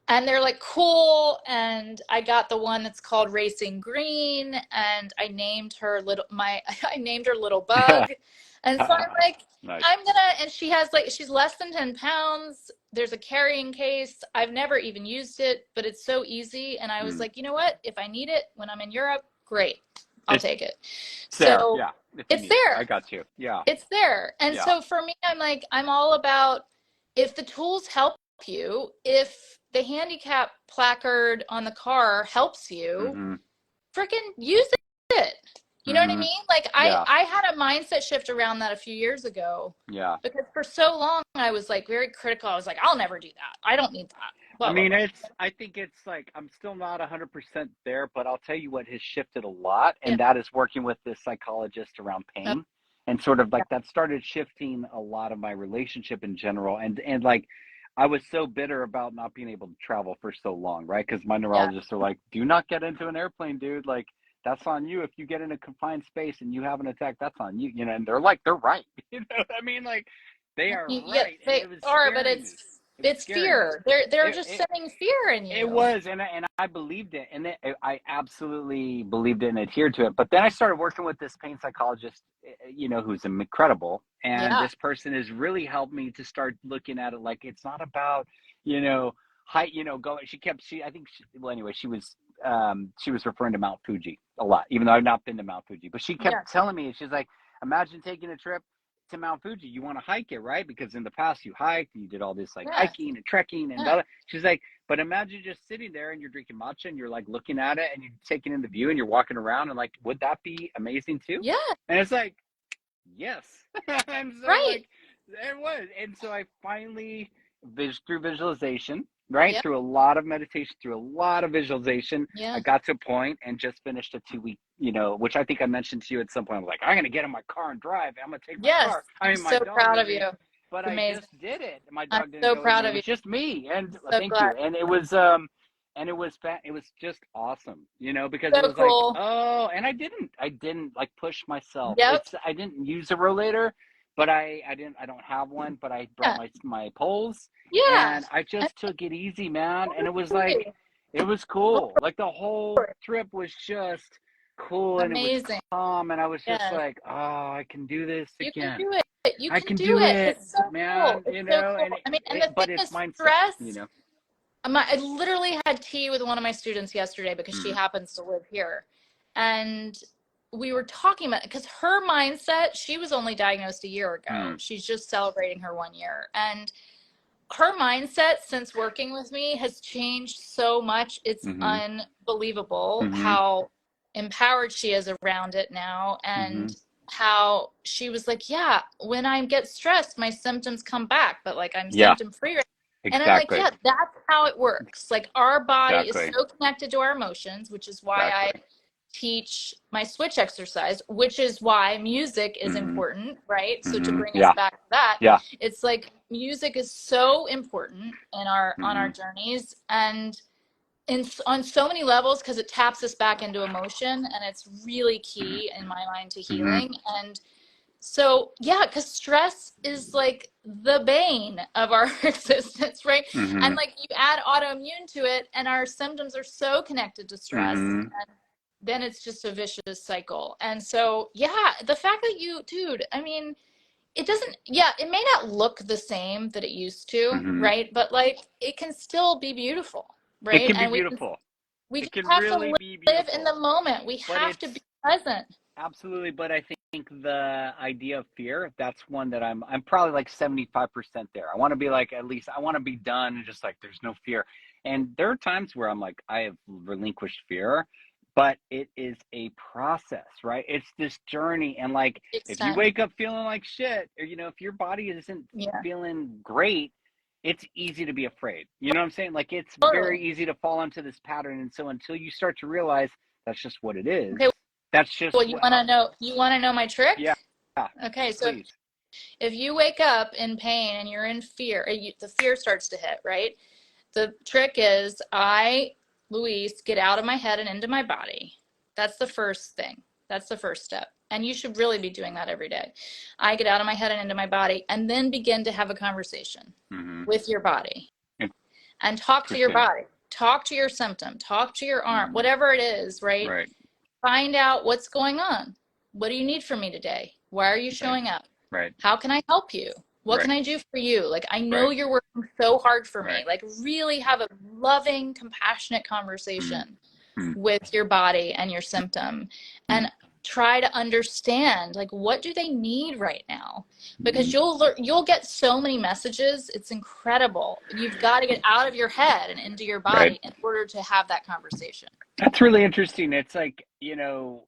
and they're like cool. And I got the one that's called Racing Green, and I named her I named her Little Bug, and so I'm like, Nice. and she's less than 10 pounds. There's a carrying case. I've never even used it, but it's so easy. And I was like, you know what? If I need it when I'm in Europe, great. I'll take it. There. So Yeah. it's there. I got you. Yeah. It's there. And Yeah. so for me, I'm like, I'm all about if the tools help you, if the handicap placard on the car helps you, Mm-hmm. freaking use it. You know what I mean? Like I had a mindset shift around that a few years ago. Yeah. Because for so long I was like very critical. I was like, I'll never do that. I don't need that. Blah, I mean, blah, blah. I think it's like, I'm still not 100% there, but I'll tell you what has shifted a lot. And Yeah. that is working with this psychologist around pain, and sort of like that started shifting a lot of my relationship in general. And like, I was so bitter about not being able to travel for so long, right? Because my neurologists are like, do not get into an airplane, dude. Like, that's on you. If you get in a confined space and you have an attack, that's on you. And they're like, they're right. You know what I mean? Like, they are right. They And it was are, but scaring me. it's fear. They're just It, setting fear in you. it was, and I believed it, and I absolutely believed it and adhered to it. But then I started working with this pain psychologist, who's incredible, and this person has really helped me to start looking at it like it's not about, height, go. She was referring to Mount Fuji a lot, even though I've not been to Mount Fuji. But she kept telling me, she's like, imagine taking a trip to Mount Fuji. You want to hike it, right? Because in the past you hiked and you did all this like hiking and trekking and other. She's like, but imagine just sitting there and you're drinking matcha and you're like looking at it and you're taking in the view and you're walking around and like, would that be amazing too? Yeah. And it's like, yes. And so like, it was. And so I finally, through visualization, right? Yep. Through a lot of meditation, through a lot of visualization, I got to a point and just finished a 2-week, which I think I mentioned to you at some point. I was like, I'm going to get in my car and drive. I'm going to take my car. I mean, I'm so proud of you. But I just did it. My I'm dog didn't so go proud in. of you. It was just me. And so thank you. And it was it was just awesome, because so it was cool. like, oh, and I didn't like push myself. Yep. I didn't use a rollator, but I don't have one, but I brought my poles. Yeah. And I just took it easy, man. And it was like, it was cool. Like the whole trip was just cool. Amazing. And it was calm. And I was just like, oh, I can do this again. You can do it. I can do it, it's so man. Cool. And the but thing it's is mindset, stress. I literally had tea with one of my students yesterday because she happens to live here. And we were talking about it because her mindset, she was only diagnosed a year ago. She's just celebrating her 1 year. And her mindset since working with me has changed so much. It's unbelievable how empowered she is around it now. And how she was like, yeah, when I get stressed, my symptoms come back, but like I'm symptom free. Exactly. And I'm like, yeah, that's how it works. Like our body is so connected to our emotions, which is why I teach my switch exercise, which is why music is important, right? So to bring us back to that, it's like music is so important in our on our journeys and on so many levels because it taps us back into emotion and it's really key in my mind to healing. And so, because stress is like the bane of our existence, right? And like you add autoimmune to it and our symptoms are so connected to stress. And then it's just a vicious cycle. And so, the fact that dude, I mean, it may not look the same that it used to, right? But like it can still be beautiful, right? It can be beautiful. We just have to live in the moment. We have to be present. Absolutely. But I think the idea of fear, that's one that I'm probably like 75% there. I want to be like, at least I want to be done and just like, there's no fear. And there are times where I'm like, I have relinquished fear, but it is a process, right? It's this journey. And like, Takes if you time. wake up feeling like shit, or, you know, if your body isn't Yeah. feeling great, it's easy to be afraid. You know what I'm saying? Like, it's Totally. very easy to fall into this pattern. And so until you start to realize that's just what it is, Okay. that's just Well, you want to know my trick? Yeah. Okay. So Please. if you wake up in pain and you're in fear, the fear starts to hit, right? The trick is Louise, get out of my head and into my body. That's the first thing. That's the first step. And you should really be doing that every day. I get out of my head and into my body, and then begin to have a conversation with your body. And talk to your body. Talk to your symptom. Talk to your arm. Whatever it is, right? Right. Find out what's going on. What do you need from me today? Why are you showing up? Right. How can I help you? What can I do for you? Like, I know you're working so hard for me. Like, really have a loving, compassionate conversation with your body and your symptom, and try to understand, like, what do they need right now? Because you'll get so many messages. It's incredible. You've got to get out of your head and into your body in order to have that conversation. That's really interesting. It's like, you know,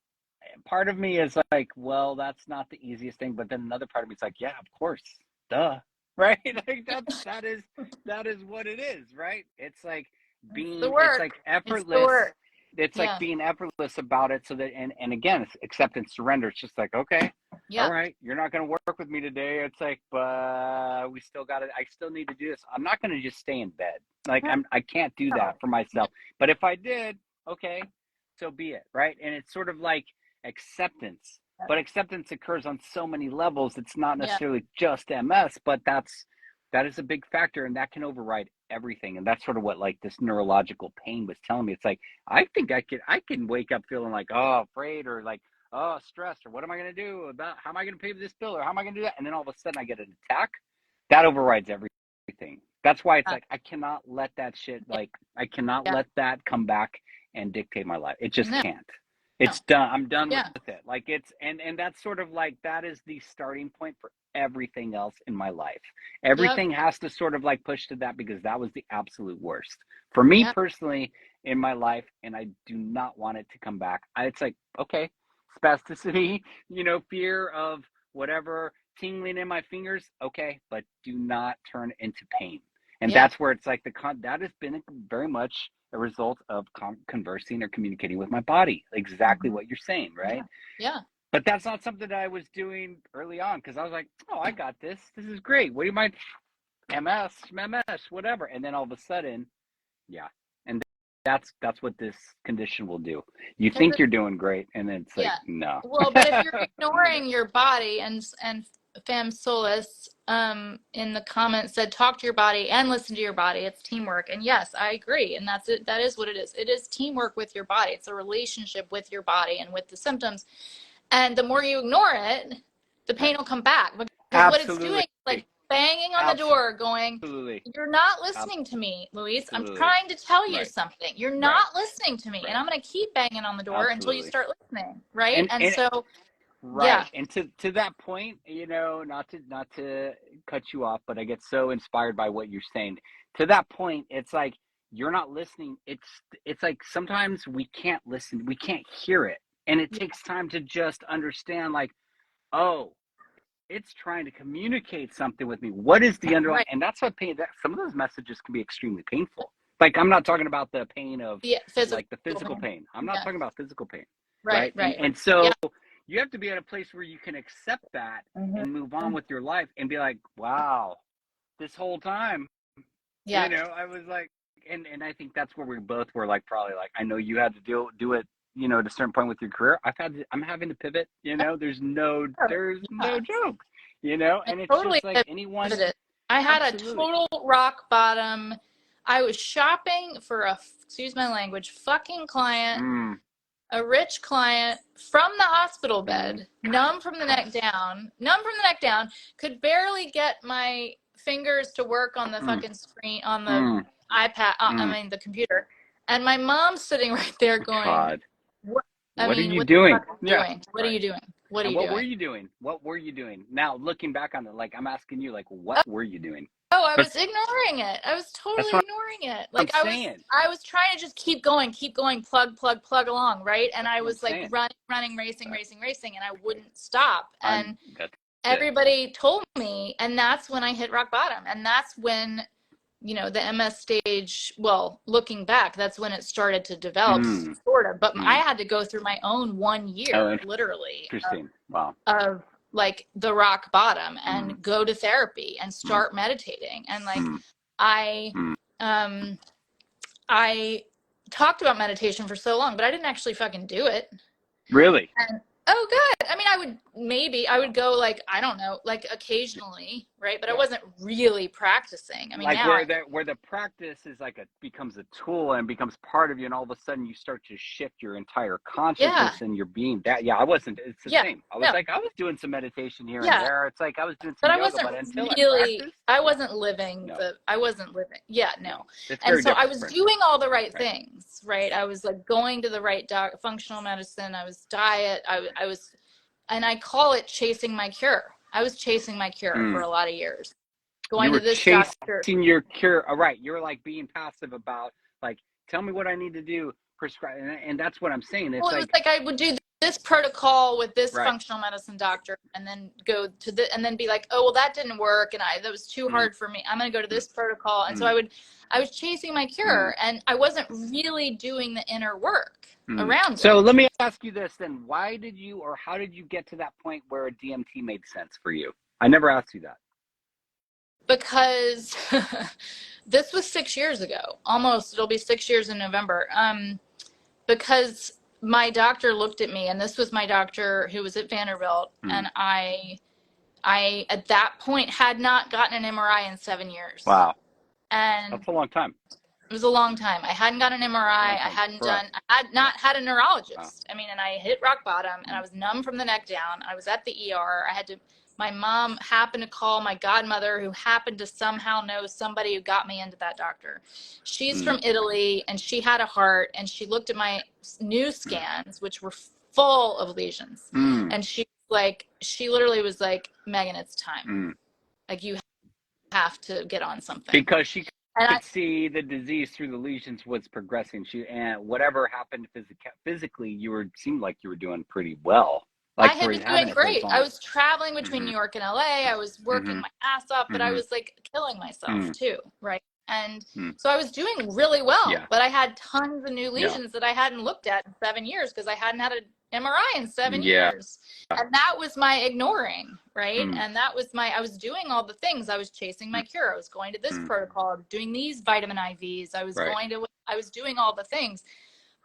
part of me is like, well, that's not the easiest thing. But then another part of me is like, yeah, of course. Duh. Right? Like that is what it is, right? It's like it's like effortless. It's like being effortless about it, so that and again, it's acceptance, surrender. It's just like, okay, all right, you're not gonna work with me today. It's like, but I still need to do this. I'm not gonna just stay in bed. Like I can't do that for myself. But if I did, okay, so be it, right? And it's sort of like acceptance. But acceptance occurs on so many levels. It's not necessarily just MS, but that is a big factor, and that can override everything. And that's sort of what like this neurological pain was telling me. It's like, I think I can wake up feeling like, oh, afraid, or like, oh, stressed, or what am I going to do about, how am I going to pay for this bill, or how am I going to do that? And then all of a sudden I get an attack. That overrides everything. That's why it's like, I cannot let that shit, like, I cannot let that come back and dictate my life. It just can't. It's done. I'm done with it. Like, it's, and that's sort of like, that is the starting point for everything else in my life. Everything has to sort of like push to that, because that was the absolute worst for me personally in my life. And I do not want it to come back. It's like, okay, spasticity, you know, fear of whatever, tingling in my fingers. Okay. But do not turn into pain. And that's where it's like that has been very much a result of conversing or communicating with my body. Exactly what you're saying, right? Yeah. But that's not something that I was doing early on, because I was like, oh, I got this. This is great. What do you mind? MS, whatever. And then all of a sudden, and that's what this condition will do. You think you're doing great, and then it's like, no. Well, but if you're ignoring your body, and Fam Solis in the comments said, talk to your body and listen to your body. It's teamwork. And yes, I agree. And that's it. That is what it is. It is teamwork with your body. It's a relationship with your body and with the symptoms. And the more you ignore it, the pain will come back. Because what it's doing is like banging on the door going, you're not listening to me, Luis. I'm trying to tell you something. You're not listening to me. And I'm going to keep banging on the door until you start listening. Right. And so... And to that point, you know, not to cut you off, but I get so inspired by what you're saying. To that point, it's like, you're not listening. It's like, sometimes we can't listen. We can't hear it. And it takes time to just understand, like, oh, it's trying to communicate something with me. What is the underlying? And that's what pain, that some of those messages can be extremely painful. Like, I'm not talking about the pain of like the physical pain. I'm not talking about physical pain. Right. And so you have to be at a place where you can accept that and move on with your life and be like, wow, this whole time, you know, I was like, and I think that's where we both were like, probably like, I know you had to do it, you know, at a certain point with your career. I'm having to pivot, you know, there's no joke, you know, and it's just like anyone. I had a total rock bottom. I was shopping for excuse my language, fucking client. A rich client from the hospital bed, numb from the neck down, could barely get my fingers to work on the fucking screen, on the iPad, I mean, the computer. And my mom's sitting right there going, what are you doing? What are you doing? What are And you what doing? were you doing? What were you doing? Now, looking back on it, like, I'm asking you, like, what were you doing? Oh, I But was ignoring it. I was that's totally what ignoring it. I'm Like saying. I was trying to just keep going, plug along, right? And That's I what I'm was like saying. running, racing, and I wouldn't stop. And That's it. everybody told me, and that's when I hit rock bottom. And that's when, you know, the MS stage, well, looking back, that's when it started to develop, sort of. But I had to go through my own 1 year, literally, Interesting. Wow. of like the rock bottom, and go to therapy and start meditating. And like I I talked about meditation for so long, but I didn't actually fucking do it. Really? And oh, good. I mean, I would go, like, I don't know, like occasionally, right? But I wasn't really practicing. I mean, like now where the practice is like becomes a tool and becomes part of you, and all of a sudden you start to shift your entire consciousness and your being. That I wasn't. It's the same. I was like, I was doing some meditation here and there. It's like I was doing some but I yoga, wasn't but until really. I practiced, I wasn't living no, Yeah, no. it's And very so I different. was doing all the right things, right? I was like going to the right functional medicine. I was diet. I was, and I call it chasing my cure. I was chasing my cure for a lot of years. Going to this doctor. Your cure. All right. You're like being passive about, like, tell me what I need to do, prescribe. And that's what I'm saying. It's well, it was like I would do this protocol with this functional medicine doctor, and then go to and then be like, oh, well, that didn't work. And that was too hard for me. I'm going to go to this protocol. And so I was chasing my cure, and I wasn't really doing the inner work around it. So let me ask you this then. Why did you, or how did you get to that point where a DMT made sense for you? I never asked you that. Because this was 6 years ago. Almost, it'll be 6 years in November. Because my doctor looked at me, and this was my doctor who was at Vanderbilt, and I at that point had not gotten an MRI in 7 years. Wow. And that's a long time. It was a long time. I hadn't got an MRI. I had not had a neurologist. I mean, and I hit rock bottom, and I was numb from the neck down. I was at the ER. My mom happened to call my godmother, who happened to somehow know somebody who got me into that doctor. She's from Italy, and she had a heart, and she looked at my new scans, which were full of lesions. And she literally was like, Megan, it's time. Like, you have to get on something. Because she could see the disease through the lesions was progressing. And whatever happened physically, seemed like you were doing pretty well. Like, I had been doing great. I was traveling between New York and LA. I was working my ass off, but I was like killing myself too, right? And so I was doing really well, but I had tons of new lesions that I hadn't looked at in 7 years, because I hadn't had an MRI in 7 years. And that was my ignoring, right? And that was I was doing all the things. I was chasing my cure. I was going to this protocol, I was doing these vitamin IVs. I was doing all the things,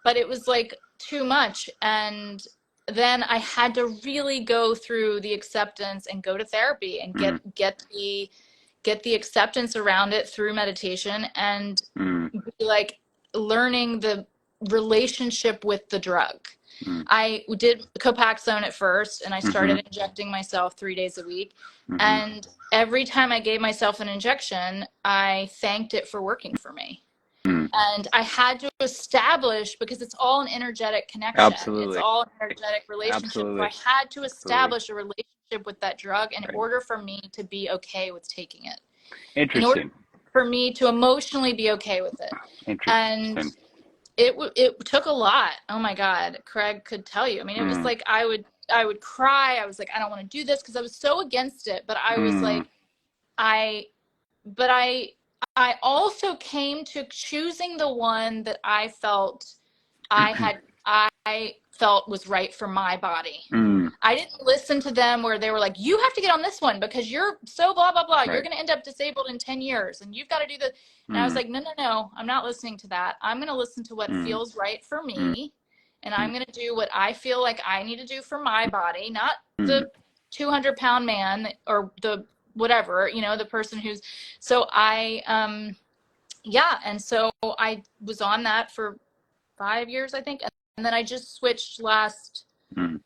but it was like too much. And then I had to really go through the acceptance and go to therapy and get the acceptance around it through meditation, and be like learning the relationship with the drug. I did Copaxone at first, and I started injecting myself 3 days a week. And every time I gave myself an injection, I thanked it for working for me. And I had to establish, because it's all an energetic connection. It's all an energetic relationship. So I had to establish a relationship with that drug in order for me to be okay with taking it. Interesting. In order for me to emotionally be okay with it. Interesting. And it took a lot. Oh my God, Craig could tell you. I mean, it was like I would cry. I was like, I don't want to do this, because I was so against it. But I was like, I also came to choosing the one that I felt was right for my body. I didn't listen to them where they were like, you have to get on this one because you're so blah, blah, blah. You're going to end up disabled in 10 years and you've got to do this. And I was like, no, I'm not listening to that. I'm going to listen to what feels right for me. And I'm going to do what I feel like I need to do for my body, not the 200-pound man or the whatever, the person who's, so and so I was on that for 5 years, I think. And then I just switched last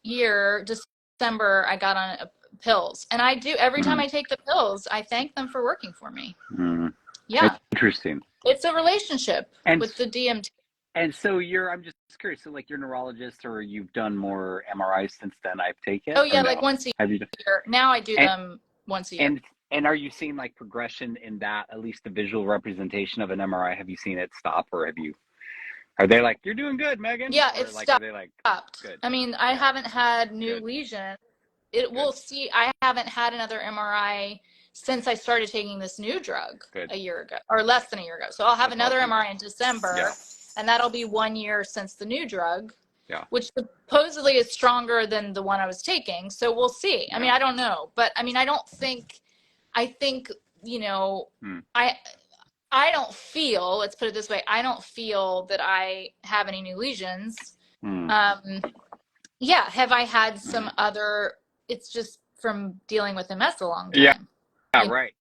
year, December, I got on pills. And I do, every time I take the pills, I thank them for working for me. Yeah. Interesting. It's a relationship with the DMT. And so I'm just curious. So like you're a neurologist, or you've done more MRIs since then I've taken, Oh or yeah, like no? once a Have you? year. Now I do And them once a year. and are you seeing like progression in that, at least the visual representation of an MRI? Have you seen it stop, or are they like, you're doing good, Megan? Yeah, Or it like, are they like, stopped. good? I mean, I Yeah, haven't had new good, lesions. good, I haven't had another MRI since I started taking this new drug good. a year ago, or less than a year ago. So I'll have That's another awesome. MRI in December, Yeah, and that'll be 1 year since the new drug, yeah, which supposedly is stronger than the one I was taking. So we'll see. I yeah. mean, I don't know, but I mean, I think, you know, Hmm. I don't feel, let's put it this way, I don't feel that I have any new lesions. Hmm. Um, yeah, have I had some other, it's just from dealing with MS a long Yeah, time. yeah, You know? right.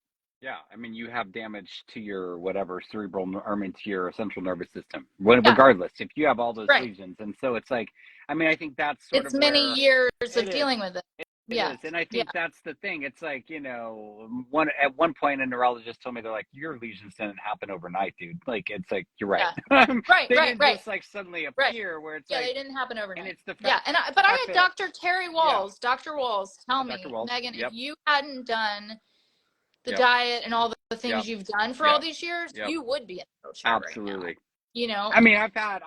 Yeah, I mean, you have damage to your whatever I mean, to your central nervous system. Yeah, Regardless, if you have all those right. lesions, and so it's like, I mean, I think that's sort It's of many where years it of is. dealing with it. It Yeah, is, and I yeah, think that's the thing. It's like, at one point a neurologist told me, they're like, your lesions didn't happen overnight, dude. Like, it's like, you're right. yeah. Right, They right, didn't right, just like suddenly right. appear where it's Yeah, like, they didn't happen and overnight. it's the Yeah, but I fact had that, Dr. Terry yeah, Walls, Dr. Walls tell Dr. me, Walls, Megan, if yep, you hadn't done the yep, diet and all the yep, things you've done for all yep, these years, yep, you would be in a wheelchair right now. absolutely. You know? I mean, I've had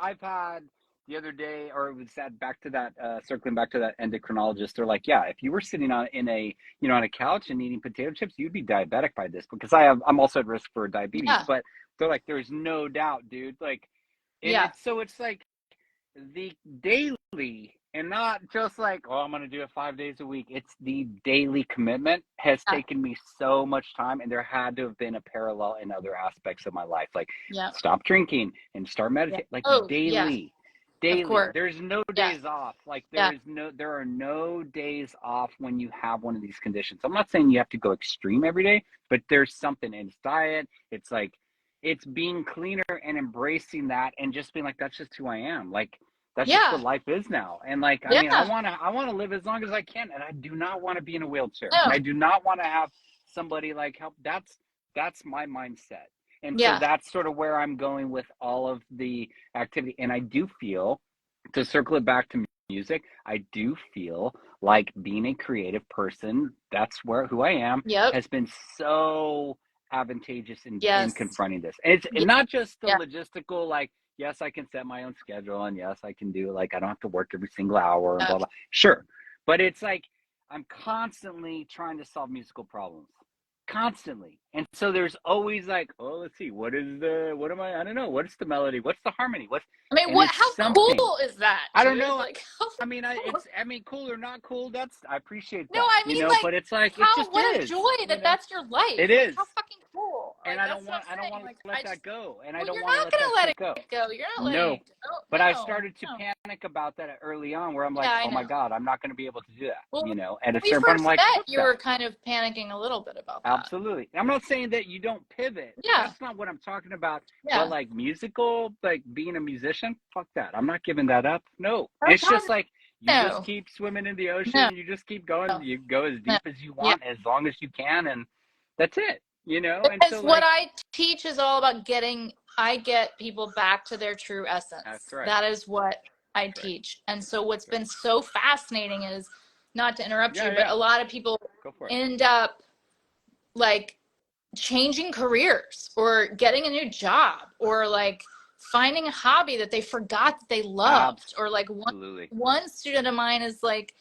the other day, or it was that back to that, circling back to that endocrinologist. They're like, yeah, if you were sitting on a couch and eating potato chips, you'd be diabetic by this, because I'm also at risk for diabetes. Yeah, But they're like, there's no doubt, dude. Like, and yeah, it's like the daily, and not just like, oh, I'm going to do it 5 days a week. It's the daily commitment has yeah, taken me so much time, and there had to have been a parallel in other aspects of my life, like yeah, stop drinking and start yeah. meditating, like Oh, yeah, daily. of Daily. course. There's no Yeah, days off. Like yeah, there are no days off when you have one of these conditions. I'm not saying you have to go extreme every day, but there's something in diet. It's like, it's being cleaner and embracing that, and just being like, that's just who I am. Like, that's just yeah, what life is now. And like, I mean, yeah. I want to live as long as I can, and I do not want to be in a wheelchair, and No, I do not want to have somebody like help. That's my mindset. And so yeah, that's sort of where I'm going with all of the activity. And I do feel, to circle it back to music, I do feel like being a creative person, that's who I am, yep, has been so advantageous in yes, confronting this. And it's yeah, not just the yeah, logistical, like, yes, I can set my own schedule, and yes, I can do, like, I don't have to work every single hour and yeah, blah, blah. Sure. But it's like, I'm constantly trying to solve musical problems. Constantly. And so there's always like, oh, let's see, I don't know, what's the melody? What's the harmony? I mean, And it's how something. cool is that, I don't dude? know. Like, how I mean, cool. cool or not cool. I appreciate No, that, I mean, like, but it's like, it just what a is, joy that that's your life. it Like, is. how fucking cool. And Like, that's what I'm I don't saying. want Like, to let that go. And I well, don't you're want to not let that gonna let shit go. it go. You're not letting No. it go. But I No, started to no. panic about that early on, where I'm like, Yeah, I oh my know. God, I'm not going to be able to do that. Well, At a when we certain point, I'm first like, met, fuck you that. were kind of panicking a little bit about that. Absolutely. I'm not saying that you don't pivot. Yeah, That's not what I'm talking about. But yeah. like musical, like being a musician, fuck that. I'm not giving that up. No. Oh, It's God, just like, you just no. keep swimming in the ocean. No, You just keep going. no, You go as no. deep as you Yeah. want, as long as you can. And that's it, And Because so, what like, I teach is all about I get people back to their true essence. that's right. That is what I That's right. teach. And so what's been so fascinating is, not to interrupt you, but Yeah. a lot of people Go for it. end up like changing careers or getting a new job or like finding a hobby that they forgot that they loved. Or like Absolutely. one student of mine is like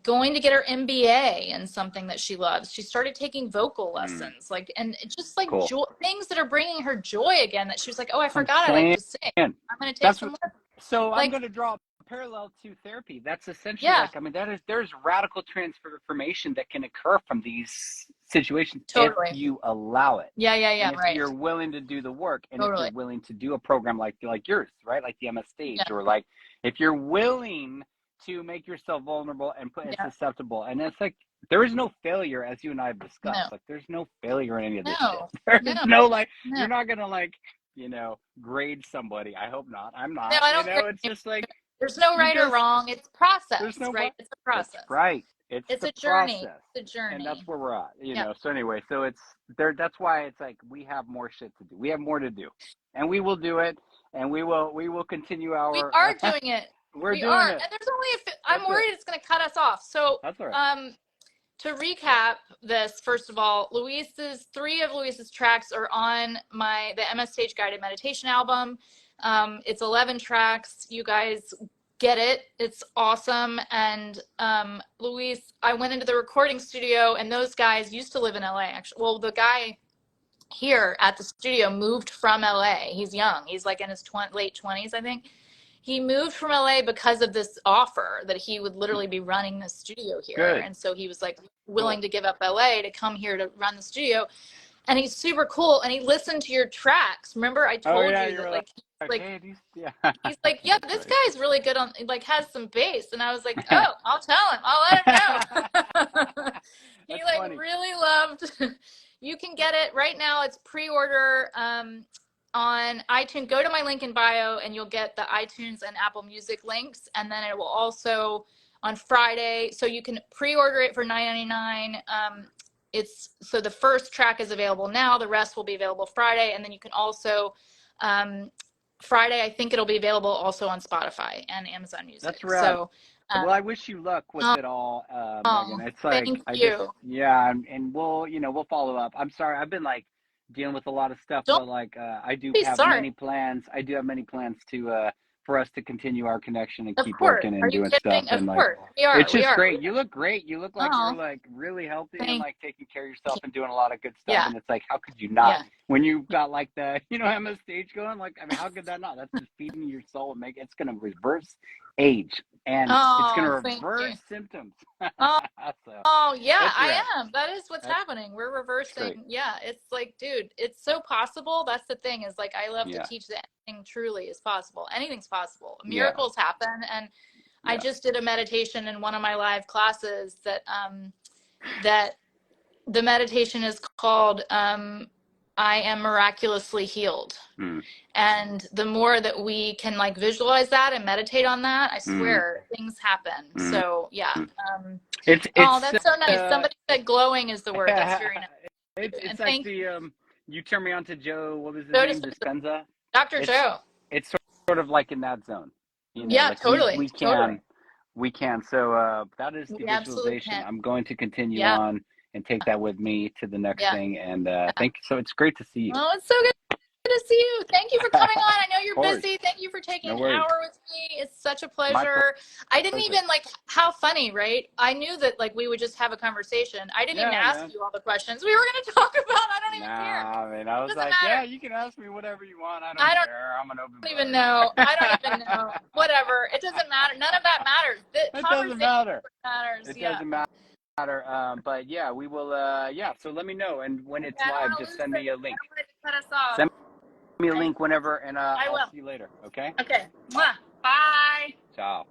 going to get her MBA in something that she loves. She started taking vocal lessons, like, and just like Cool. things that are bringing her joy again, that she was like, oh, I I'm forgot I like to sing. I'm going to take That's some what, lessons. so I'm Like, going to draw a parallel to therapy. That's essentially yeah, like, I mean, there's radical transformation that can occur from these situations totally. if you allow it. Yeah, And if right. you're willing to do the work, and if Totally. you're willing to do a program like yours, right? Like the MS stage, Yeah. or like, if you're willing to make yourself vulnerable and put it susceptible. And it's like, there is no failure, as you and I have discussed. No. Like, there's no failure in any of this No. shit. There's no like, No. you're not gonna like, grade somebody. I hope not. I'm not. No, I don't It's just like, there's no right or wrong. It's process, there's no right? It's a process. That's right. It's It's the a journey. process. It's a journey. And that's where we're at, you Yep. know. So anyway, so it's there. That's why it's like we have more shit to do. We have more to do, and we will do it, and we will continue our. We are doing it. We're we doing are. it. And there's only I'm That's worried it. it's going to cut us off. So, That's all right. to recap this, first of all, three of Luis's tracks are on the MS Stage Guided Meditation album. It's 11 tracks. You guys get it. It's awesome. And Luis, I went into the recording studio, and those guys used to live in LA. Actually, well, the guy here at the studio moved from LA. He's young. He's like in his late 20s, I think. He moved from LA because of this offer that he would literally be running the studio here. Good. And so he was like willing to give up LA to come here to run the studio. And he's super cool. And he listened to your tracks. Remember, I told you that like hey, he's like, yeah, this guy's really good on, like, has some bass. And I was like, oh, I'll tell him. I'll let him know. He like funny. really loved. You can get it right now. It's pre-order on iTunes. Go to my link in bio and you'll get the iTunes and Apple Music links. And then it will also on Friday. So you can pre-order it for $9.99. So the first track is available now. The rest will be available Friday. And then you can also, Friday, I think it'll be available also on Spotify and Amazon Music. That's right. So, well, I wish you luck with it all, Megan. It's like, thank you. and we'll follow up. I'm sorry. I've been like dealing with a lot of stuff, Don't but like, I do be have sorry. many plans. I do have many plans to, for us to continue our connection and Of keep course. working Are and you doing kidding? stuff. Of And like, course. We are. it's just great. You look great. You look like Oh. you're like really healthy and Thank like taking care of yourself and doing a lot of good stuff. Yeah. And it's like, how could you not? Yeah. When you've got like the, MS stage going, like, I mean, how could that not? That's just feeding your soul and it's going to reverse age and it's going to thank reverse you. symptoms. Oh. So, Oh yeah, that's I right. am. That is what's happening. We're reversing. great. Yeah, it's like, dude, it's so possible. That's the thing. Is like I love Yeah. to teach that anything truly is possible. Anything's possible. Yeah. Miracles happen. And I Yeah. just did a meditation in one of my live classes that that the meditation is called I am miraculously healed. Mm. And the more that we can like visualize that and meditate on that, I swear things happen. So yeah. It's oh, that's so nice. Somebody said glowing is the word. That's very nice. It's like you turned me on to Joe, what was his Joe name? Dispenza? Dr. Joe. It's sort of like in that zone. Yeah, like totally. We can. Totally. We can. So that is the We absolutely visualization. can. I'm going to continue on and take that with me to the next thing. And thank you. So it's great to see you. Oh, it's so good to see you. Thank you for coming on. I know you're busy. Thank you for taking an hour with me. It's such a pleasure. I didn't even how funny, right? I knew that like we would just have a conversation. I didn't even ask you all the questions we were going to talk about. I don't even care. I mean, I was like, yeah, you can ask me whatever you want. I don't care. I'm an open book. I don't even know. I don't even know. Whatever. It doesn't matter. None of that matters. It doesn't matter. Matters. It doesn't matter. But yeah, we will. So let me know, and when it's live, just send me a link. Send me a link whenever, and I'll see you later. Okay. Okay. Mwah. Bye. Ciao.